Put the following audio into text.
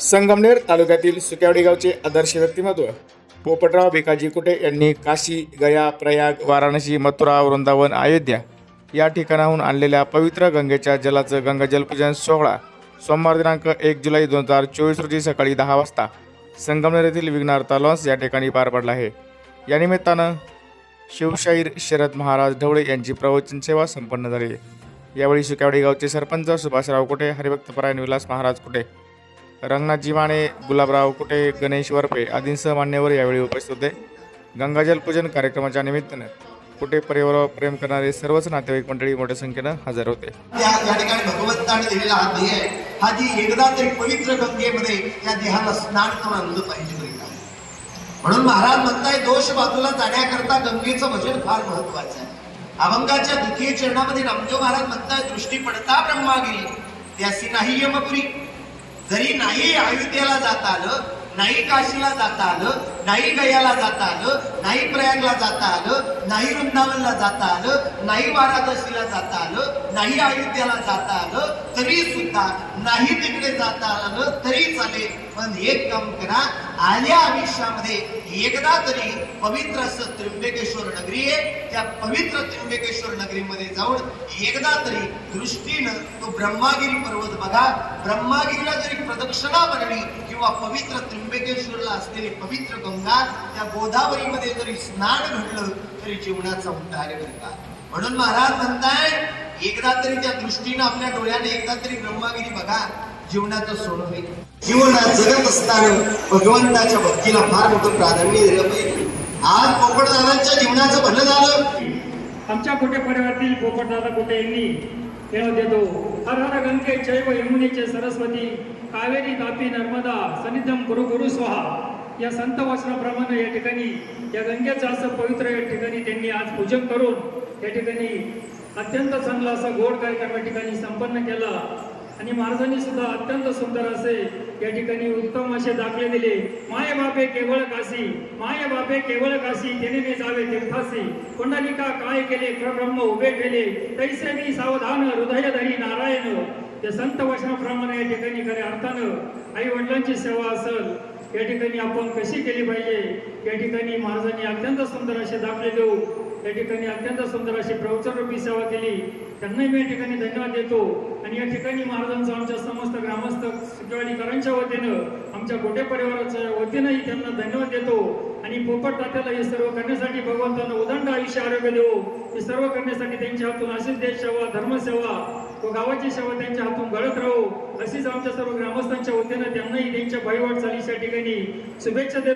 संगमनेर तालुक्यातील सुक्यावडी गावचे आदर्श व्यक्तिमत्व पोपटराव भिकाजी कुटे यांनी काशी, गया, प्रयाग, वाराणसी, मथुरा, वृंदावन, अयोध्या या ठिकाणाहून आणलेल्या पवित्र गंगेच्या जलाचं गंगाजल पूजन सोहळा सोमवार दिनांक 1 जुलै 2024 रोजी सकाळी 10 वाजता संगमनेर येथील विघ्नहर्ता लॉन्स या ठिकाणी पार पडला आहे। या निमित्तानं शिवशाहीर शरद महाराज ढवळे यांची प्रवचन सेवा संपन्न झाली। यावेळी सुक्यावडी गावचे सरपंच सुभाषराव कुटे, हरिभक्तपरायण विलास महाराज कुटे, रंगनाथजी माने, गुलाबराव कुटे, गणेश वरपे आदींसह मान्यवर यावेळी उपस्थित होते। गंगाजल पूजन कार्यक्रमाच्या निमित्तानं कुटे परिवारावर प्रेम करणारे सर्वच नातेवाईक मंडळी मोठ्या संख्येनं हजर होते। या ठिकाणी भगवंताने दिलेला हा देह आहे, हा जी एकदा तरी पवित्र गंगेमध्ये या देहाला स्नान करून आणलं पाहिजे बरं का। म्हणून महाराज म्हणताय दोष बाजूला जाण्याकरता गंगेचं भजन फार महत्वाचं आहे। अभंगाच्या द्वितीय चरणामध्ये नामदेव महाराज म्हणताय दृष्टी पडता ब्रह्मागिरी त्यासी नाही यमपुरी। जरी नाही अयोध्येला जाता आलं, नाही काशीला जाता आलं, नाही गयाला जाता आलं, नाही प्रयागला जाता आलं, नाही वृंदावनला जाता आलं, नाही वाराणसीला जाता आलं, नाही अयोध्येला जाता आलं, तरी सुद्धा नाही तिकडे जाता आलं तरी चालेल। पण एक काम करा, आल्या आयुष्यामध्ये एकदा तरी पवित्र असं त्र्यंबकेश्वर नगरी आहे, त्या पवित्र त्र्यंबकेश्वर नगरीमध्ये जाऊन एकदा तरी दृष्टीनं तो ब्रह्मागिरी पर्वत बघा। ब्रह्मागिरीला जरी प्रदक्षिणा बनली किंवा पवित्र त्र्यंबकेश्वरला असलेली पवित्र गंगा त्या गोदावरीमध्ये जरी स्नान घडलं तरी जीवनाचा उद्धार करतात। म्हणून महाराज म्हणताय एकदा तरी त्या दृष्टीनं आपल्या डोळ्याने एकदा तरी ब्रह्मागिरी बघा, जीवनाचं सोनं होईल। जीवनात जगत असताना भगवंताच्या भक्तीला फार मोठं प्राधान्य दिलं पाहिजे। आज पोपटदादांच्या जीवनाचं भलं झालं। आमच्या कुटे परिवारातील पोपटदादा कुटे यांनी तेव्हा देतो हर हर गंगे चैव यमुनेचे सरस्वती कावेरी तापी नर्मदा सन्निधम गुरु गुरु स्वाहा या संत वचनाप्रमाणे या ठिकाणी या गंगेचं असं पवित्र या ठिकाणी त्यांनी आज पूजन करून या ठिकाणी अत्यंत चांगला असा गोड कार्यक्रम या ठिकाणी संपन्न केला। आणि महाराजांनी सुद्धा अत्यंत सुंदर असे या ठिकाणी उत्तम असे दाखले दिले। माये बापे केवळ काशी, माये बापे केवळ काशी, तेने जावे तीर्थासी, कुंडलिका काय केले ब्रह्म उभे केले, तैसे मी सावधान हृदय धरी नारायण। त्या संत वचनाप्रमाणे या ठिकाणी खऱ्या अर्थानं आई वडिलांची सेवा असेल या ठिकाणी आपण कशी केली पाहिजे या ठिकाणी महाराजांनी अत्यंत सुंदर असे दाखले देऊ या ठिकाणी अत्यंत सुंदर अशी प्रवचन रूपी सेवा केली। त्यांनाही मी या ठिकाणी धन्यवाद देतो। आणि या ठिकाणी महाराजांचं आमच्या समस्त ग्रामस्थ सुक्यावडीकरांच्या वतीनं आमच्या गोटे परिवाराच्या वतीनंही त्यांना धन्यवाद देतो। आणि पोपट तात्याला हे सर्व करण्यासाठी भगवंतानं उदंड आयुष्य आरोग्य देऊ। हे सर्व करण्यासाठी त्यांच्या हातून अशीच देश सेवा, धर्मसेवा व गावाची सेवा त्यांच्या हातून घडत राहू अशीच आमच्या सर्व ग्रामस्थांच्या वतीनं त्यांनाही त्यांच्या भयवाट चालीच्या ठिकाणी शुभेच्छा देतो।